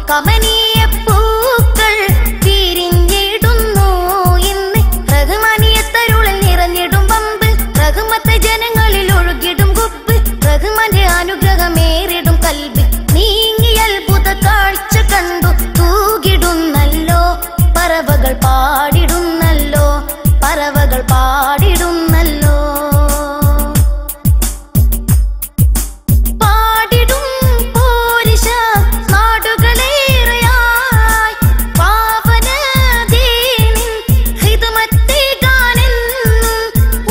കമനീയ പൂക്കൾ വിരിഞ്ഞിടുന്നു ഇന്ന്. റഹ്മാനിയത്തരുളിൽ നിറഞ്ഞിടും പമ്പ്, റഹ്മത്തെ ജനങ്ങളിൽ ഒഴുകിടും കുപ്പ്, റഹ്മാന്റെ അനുഗ്രഹമേറിടും കൽബ്. നീങ്ങി അത്ഭുത കാഴ്ച കണ്ടു തൂകിടുന്നല്ലോ, പറവകൾ പാടിടുന്നല്ലോ, പറവകൾ പാടിടുന്നല്ലോ. പാടിടും പോരിശ നാടുകളേറെയായി പാവന ദീനിൻ ഹിദ്മത്തേകാനെന്നും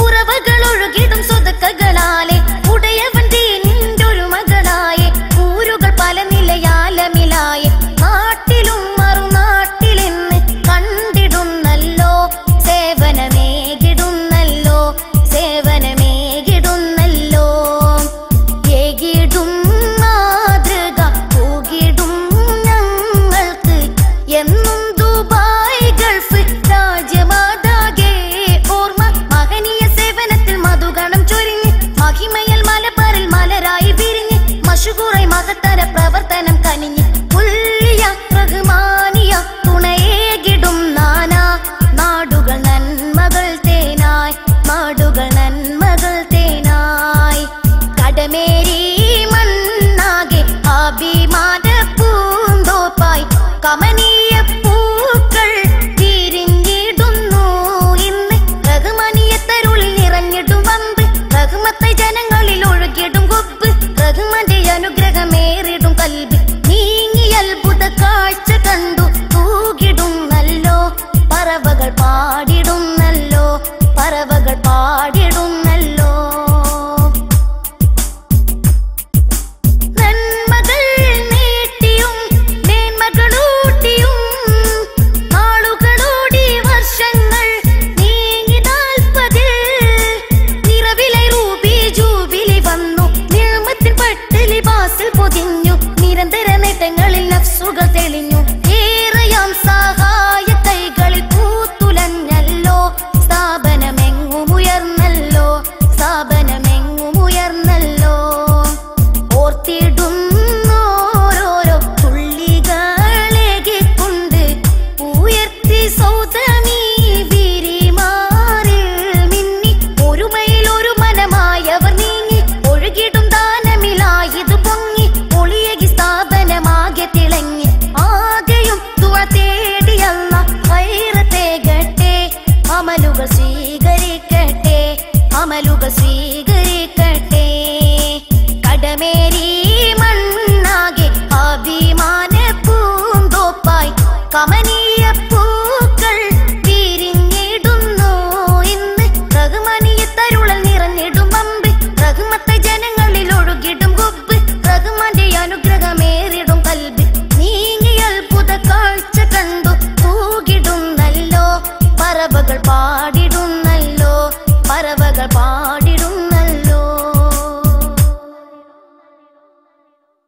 ഉറവകൾ ഒഴുകിടും സ്വതക്കകളാലെ ഉടയവൻ ദീനിന്റെ ഒരു മകളായി ഊരുകൾ പല നിലയാലമിലായി നാട്ടിലും മറുനാട്ടിലെന്ന് കണ്ടിടുന്നല്ലോ, സേവനമേകിടുന്നല്ലോ, സേവനമേകിടുന്നല്ലോ. ഏകിടും മാതൃക പൂകിടും ഞങ്ങൾക്ക് എന്നും ദുബായ് ഗൾഫ് രാജ്യമാതാകെ ഓർമ്മ. മഹനീയ സേവനത്തിൽ മധുഗണം ചൊരിഞ്ഞ് മഹിമയൽ മലബാറിൽ മലരായി വിരിഞ്ഞ് മഷുകൂറായി മഹത്തര പ്രവർത്തനം കനിഞ്ഞ് പുല്ലിയ റഹ്മാനിയ തുണയേകിടും നാനാ നാടുകൾ നന്മകൾ തേനായി, നാടുകൾ നന്മകൾ തേനായി. കടമേരി മണ്ണാകെ അഭിമാന പൂന്തോപ്പായി കമനീയ പൂക്കൾ വിരിഞ്ഞിടുന്നു ഇന്ന്. റഹ്മാനിയത്തരുളിൽ നിറഞ്ഞിടും വമ്പ്, റഹ്മത്തെ ജനങ്ങളിൽ ഒഴുകിടും കുപ്പ്, റഹ്മാന്റെ അനുഗ്രഹമേറിടും കൽബ്. നീങ്ങി അത്ഭുത കാഴ്ച കണ്ടു തൂകിടുന്നല്ലോ, പറവകൾ പാടിടുന്നല്ലോ, പറവകൾ പാടിടുന്നല്ലോ. നന്മകൾ നീട്ടിയും മേന്മകളൂട്ടിയും നാളുകളോടി വർഷങ്ങൾ നീങ്ങി 40 നിറവിലെ റൂബി ജൂബിലി വന്നു, നിഴമത്തിൽ പട്ട് ലിബാസിൽ പൊതിഞ്ഞു, നിരന്തര നേട്ടങ്ങളിൽ നഫ്സുകൾ തെളിഞ്ഞു. ഏറെയാം സഹായ കൈകളിൽ പൂത്തുലഞ്ഞല്ലോ, സ്ഥാപനമെങ്ങുമുയർന്നല്ലോ, സ്ഥാപനമെങ്ങുമുയർന്നല്ലോ. ഓർത്തിടുന്നോരോരോ തുള്ളികളേകിക്കൊണ്ട് ഉയർത്തി സൗദമീ വിരിമാറിൽ മിന്നി. ഒരുമയിൽ ഒരു മനമായവർ നീങ്ങി ഒഴുകിടും ദാനമിലായത് പൊങ്ങി, ഒളിയകി സ്ഥാപനമാകെ തിളങ്ങി. ആകെയും ദുആ തേടിയല്ല ഖൈറത്തേകട്ടെ, അമലുകൾ സ്വീകരിക്കട്ടെ, അമലുകൾ സ്വീകരിക്കട്ടെ. കടമേരി മണ്ണാകെ അഭിമാന പൂന്തോപ്പായി കമനീയ പൂക്കൾ വിരിഞ്ഞിടുന്നു ഇന്ന്. റഹ്മാനിയത്തരുളിൽ നിറഞ്ഞിടും വമ്പ്, റഹ്മത്തെ ജനങ്ങളിൽ ഒഴുകിടും കുപ്പ്, റഹ്മാന്റെ അനുഗ്രഹമേറിടും കൽബ്. നീങ്ങി അത്ഭുത കാഴ്ച കണ്ടു തൂകിടുന്നല്ലോ, പറവകൾ പാടി